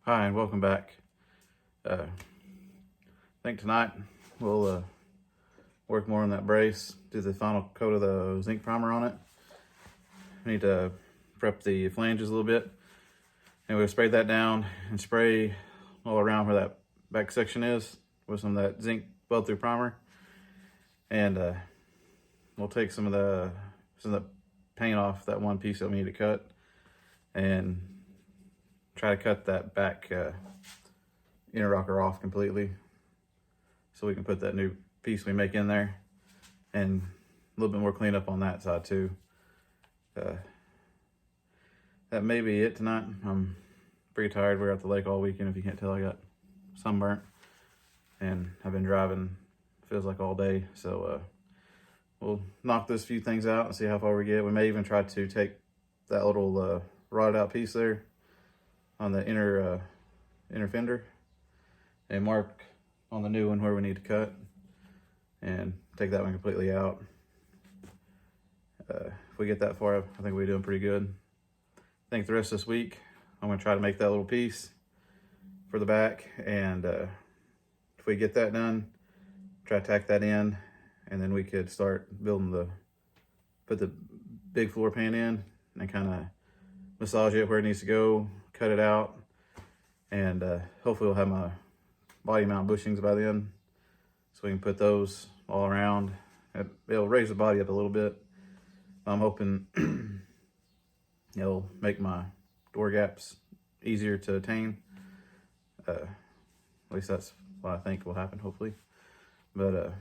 Hi, and welcome back. I think tonight we'll work more on that brace, do the final coat of the zinc primer on it. We need to prep the flanges a little bit, and we'll spray that down and spray all around where that back section is with some of that zinc weld through primer. And we'll take some of the paint off that one piece that we need to cut, and try to cut that back inner rocker off completely so we can put that new piece we make in there, and a little bit more cleanup on that side too. That may be it tonight. I'm pretty tired. We're at the lake all weekend. If you can't tell, I got sunburnt and I've been driving, feels like all day. So we'll knock those few things out and see how far we get. We may even try to take that little rotted out piece there on the inner fender and mark on the new one where we need to cut and take that one completely out. If we get that far, I think we're doing pretty good. I think the rest of this week I'm going to try to make that little piece for the back, and if we get that done, try to tack that in, and then we could start building put the big floor pan in and kind of massage it where it needs to go, cut it out, and hopefully we'll have my body mount bushings by then, so we can put those all around. It'll raise the body up a little bit. I'm hoping it'll make my door gaps easier to attain. At least that's what I think will happen, hopefully. But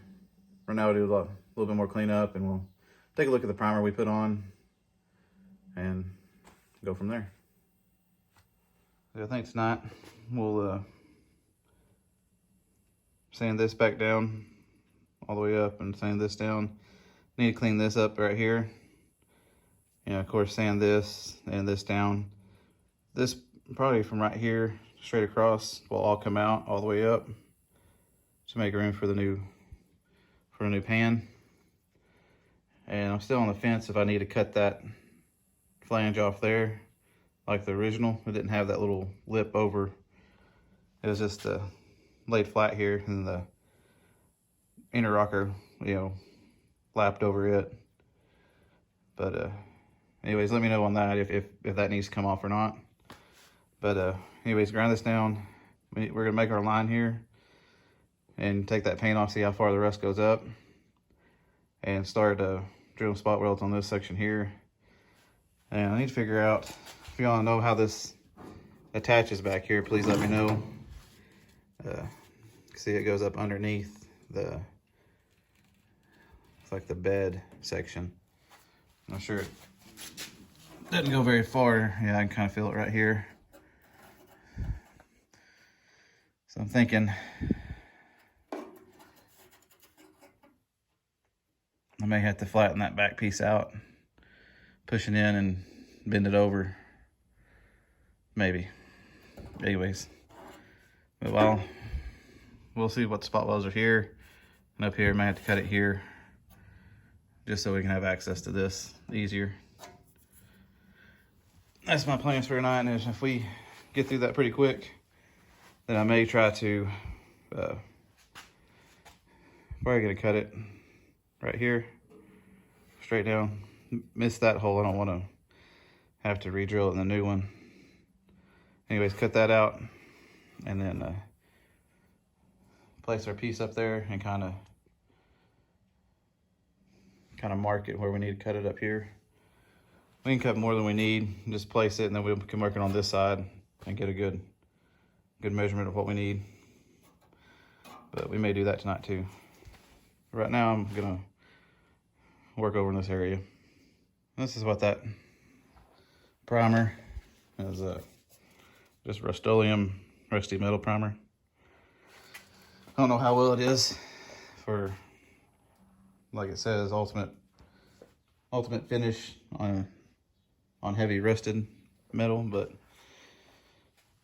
right now we'll do a little bit more cleanup, and we'll take a look at the primer we put on and go from there. I think tonight we'll sand this back down all the way up and sand this down. Need to clean this up right here. And of course sand this and this down. This probably from right here straight across will all come out all the way up to make room for the new pan. And I'm still on the fence if I need to cut that flange off there like the original. It didn't have that little lip over. It was just laid flat here, and the inner rocker, lapped over it. But anyways, let me know on that if that needs to come off or not. But anyways, grind this down. We're gonna make our line here and take that paint off, see how far the rust goes up, and start drilling spot welds on this section here. And I need to figure out, if y'all know how this attaches back here, please let me know. See, it goes up underneath it's like the bed section. I'm sure it doesn't go very far. Yeah, I can kind of feel it right here. So I'm thinking I may have to flatten that back piece out, push it in and bend it over. Maybe. Anyways, but we'll see what spot welds are here. And up here, I might have to cut it here just so we can have access to this easier. That's my plans for tonight. And if we get through that pretty quick, then I may try to probably gonna cut it right here, straight down. Miss that hole. I don't want to have to re-drill it in the new one. Anyways, cut that out, and then place our piece up there and kind of mark it where we need to cut it up here. We can cut more than we need, just place it, and then we can work it on this side and get a good measurement of what we need. But we may do that tonight too. Right now I'm gonna work over in this area. This is what that primer is, just Rust-Oleum rusty metal primer. I don't know how well it is for, like it says, ultimate finish on heavy rusted metal, but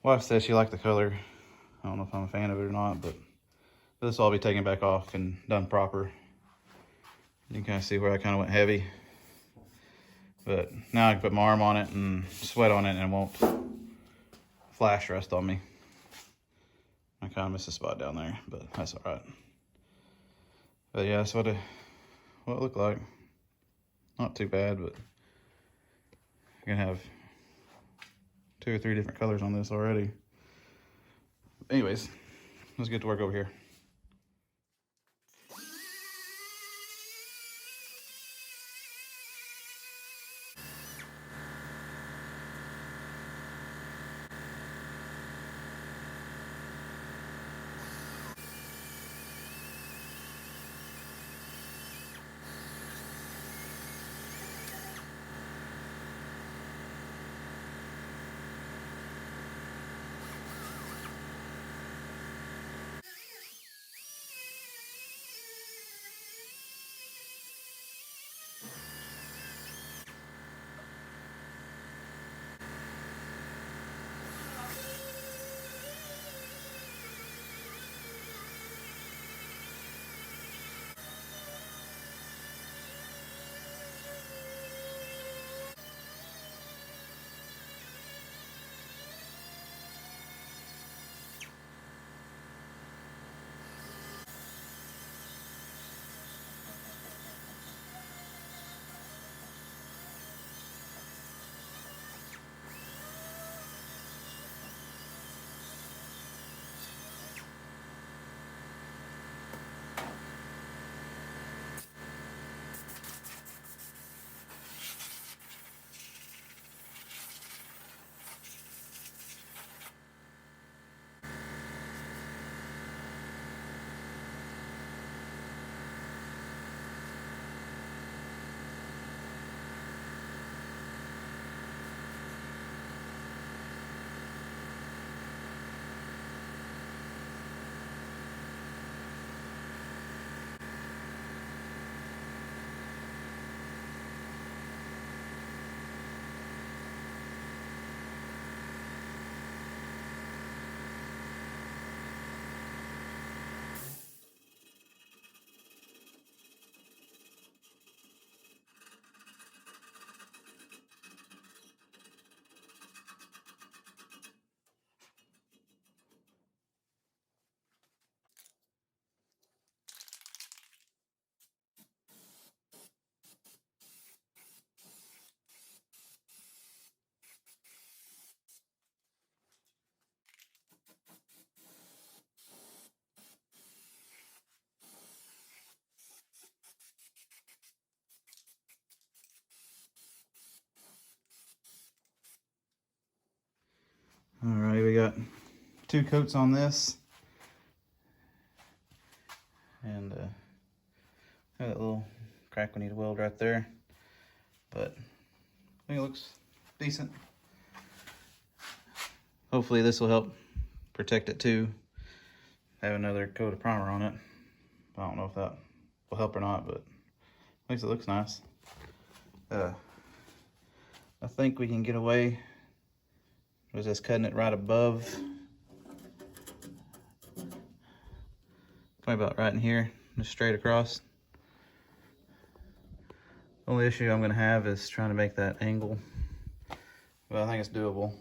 wife says she liked the color. I don't know if I'm a fan of it or not, but this will all be taken back off and done proper. You can kind of see where I kind of went heavy, but now I can put my arm on it and sweat on it, and it won't flash rust on me. I kind of missed a spot down there, but that's all right. But yeah, that's what it looked like. Not too bad, but you're gonna have 2 or 3 different colors on this already. Anyways, let's get to work over here. All right, we got 2 coats on this, and got that little crack we need to weld right there, but I think it looks decent. Hopefully this will help protect it too. Have another coat of primer on it. I don't know if that will help or not, but at least it looks nice. I think we can get away with just cutting it right above, probably about right in here, just straight across. The only issue I'm gonna have is trying to make that angle, but I think it's doable.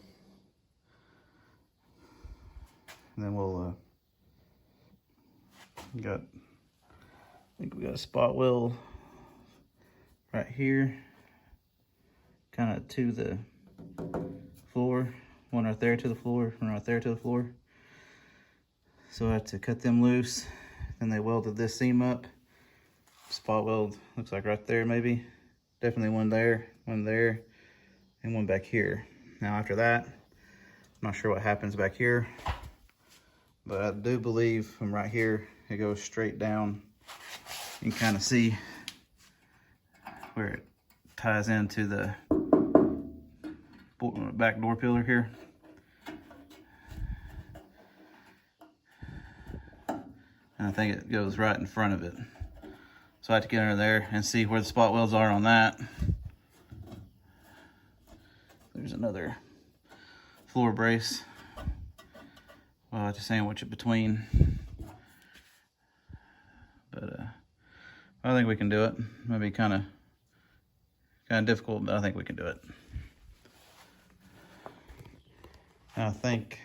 And then we'll I think we got a spot weld right here, kind of to the floor. One right there to the floor, one right there to the floor. So I had to cut them loose. Then they welded this seam up. Spot weld looks like right there maybe. Definitely one there, and one back here. Now after that, I'm not sure what happens back here, but I do believe from right here, it goes straight down. You can kind of see where it ties into the back door pillar here. And I think it goes right in front of it. So I have to get under there and see where the spot welds are on that. There's another floor brace. Well, I have to sandwich it between. But I think we can do it. Might be kind of difficult, but I think we can do it. Now I think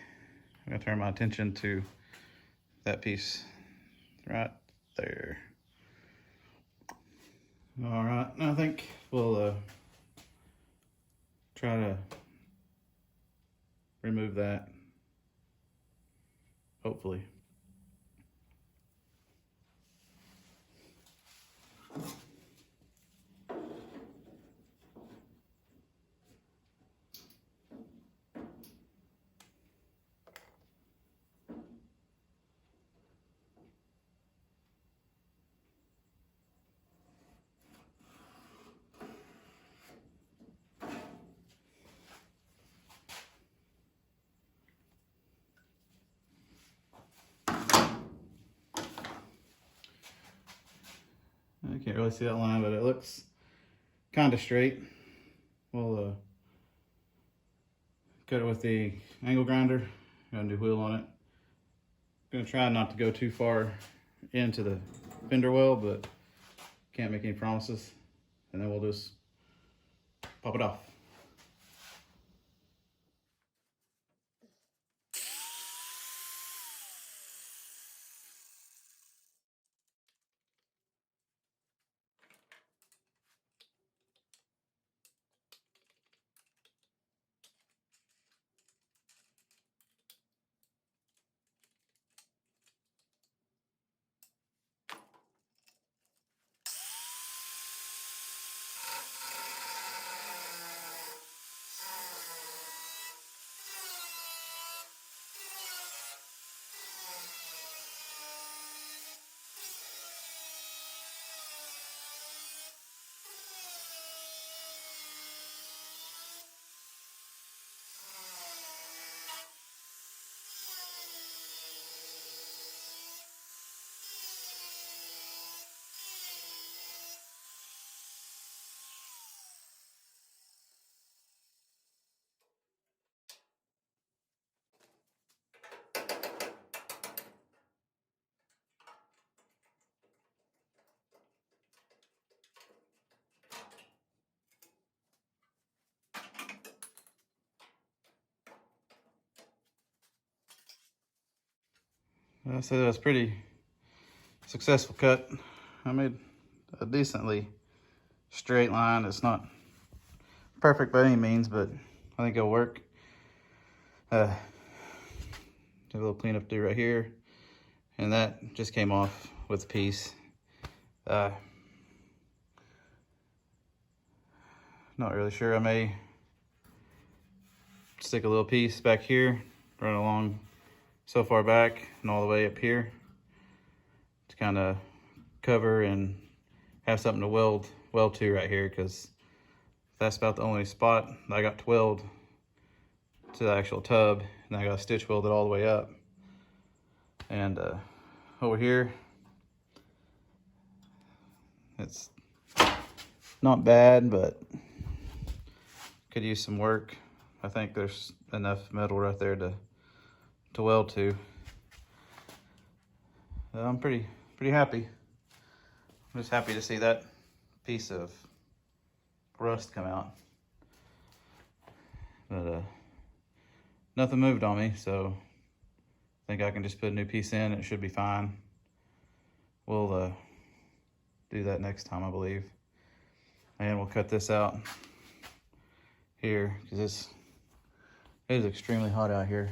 I'm gonna turn my attention to that piece right there. All right, now I think we'll try to remove that, hopefully. I can't really see that line, but it looks kind of straight. We'll cut it with the angle grinder. Got a new wheel on it. Gonna try not to go too far into the fender well, but can't make any promises. And then we'll just pop it off. I say that was pretty successful cut. I made a decently straight line. It's not perfect by any means, but I think it'll work. Do a little cleanup do right here, and that just came off with the piece. Not really sure. I may stick a little piece back here, run along so far back and all the way up here to kind of cover and have something to weld to right here, because that's about the only spot that I got to weld to the actual tub, and I got to stitch weld it all the way up. And over here, it's not bad, but could use some work. I think there's enough metal right there to weld to. I'm pretty happy. I'm just happy to see that piece of rust come out. But nothing moved on me, so I think I can just put a new piece in. It should be fine. We'll do that next time, I believe. And we'll cut this out here, because it is extremely hot out here.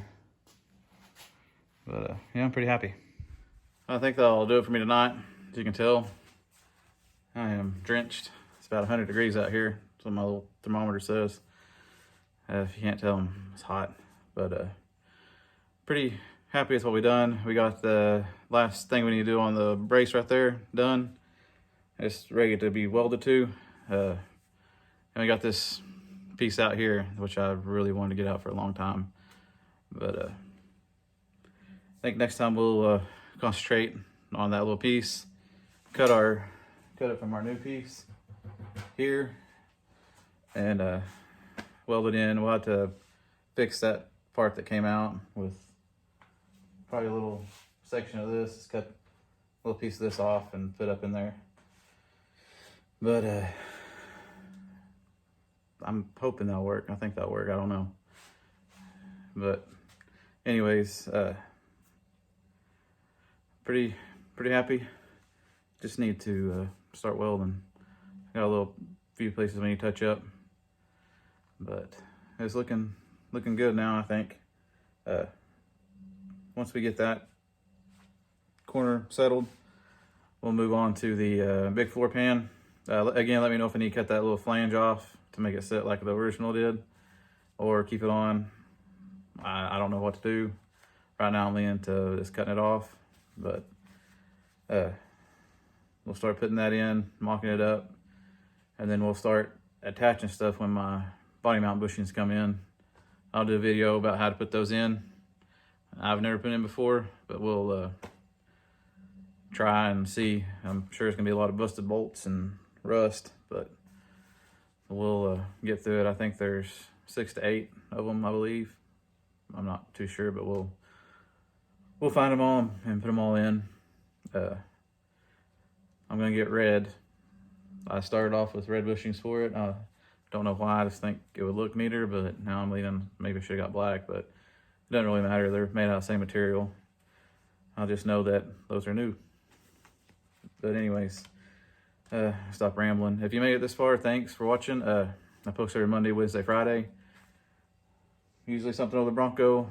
But yeah, I'm pretty happy. I think that'll do it for me tonight. As you can tell, I am drenched. It's about 100 degrees out here. That's what my little thermometer says. If you can't tell, it's hot. But pretty happy with what we've done. We got the last thing we need to do on the brace right there done. It's ready to be welded to. And we got this piece out here, which I really wanted to get out for a long time. But I think next time we'll concentrate on that little piece. Cut it from our new piece here, and weld it in. We'll have to fix that part that came out with probably a little section of this. Just cut a little piece of this off and fit up in there. But I'm hoping that'll work. I think that'll work. I don't know. But anyways, pretty happy. Just need to start welding. Got a few places we need to touch up, but it's looking good now, I think. Once we get that corner settled, we'll move on to the big floor pan. Again, let me know if I need to cut that little flange off to make it sit like the original did, or keep it on. I don't know what to do. Right now I'm leaning to just cutting it off, but we'll start putting that in, mocking it up, and then we'll start attaching stuff when my body mount bushings come in. I'll do a video about how to put those in. I've never put in before, but we'll try and see. I'm sure it's gonna be a lot of busted bolts and rust, but we'll get through it. I think there's 6 to 8 of them, I believe. I'm not too sure, but we'll find them all and put them all in. I'm gonna get red. I started off with red bushings for it. I don't know why, I just think it would look neater, but now I'm leaning, maybe I should have got black, but it doesn't really matter. They're made out of the same material. I'll just know that those are new. But anyways, stop rambling. If you made it this far, thanks for watching. I post every Monday, Wednesday, Friday. Usually something over the Bronco.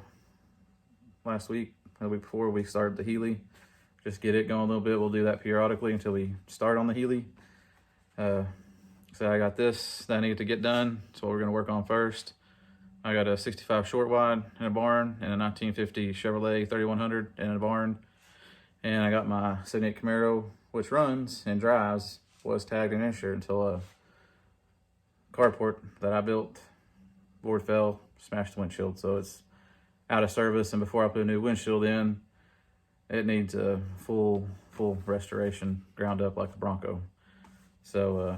Last week, the week before, we started the Healy. Just get it going a little bit. We'll do that periodically until we start on the Healy. So I got this that I need to get done. So we're gonna work on first. I got a 65 short wide in a barn and a 1950 Chevrolet 3100 in a barn. And I got my 78 Camaro, which runs and drives, was tagged and insured until a carport that I built, board fell, smashed the windshield. So it's out of service, and before I put a new windshield in, it needs a full restoration, ground up like the Bronco. So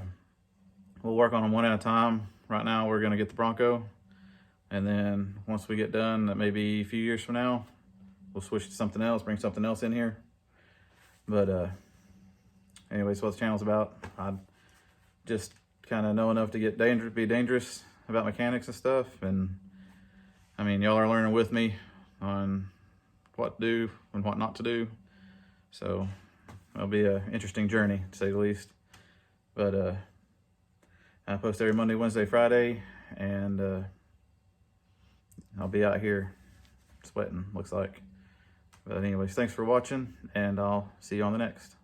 we'll work on them one at a time. Right now we're gonna get the Bronco, and then once we get done, that may be a few years from now, we'll switch to something else, bring something else in here. But anyways, what the channel's about, I just kind of know enough to be dangerous about mechanics and stuff. And I mean, y'all are learning with me on what to do and what not to do. So it'll be an interesting journey, to say the least. But I post every Monday, Wednesday, Friday, and I'll be out here sweating, looks like. But anyways, thanks for watching, and I'll see you on the next.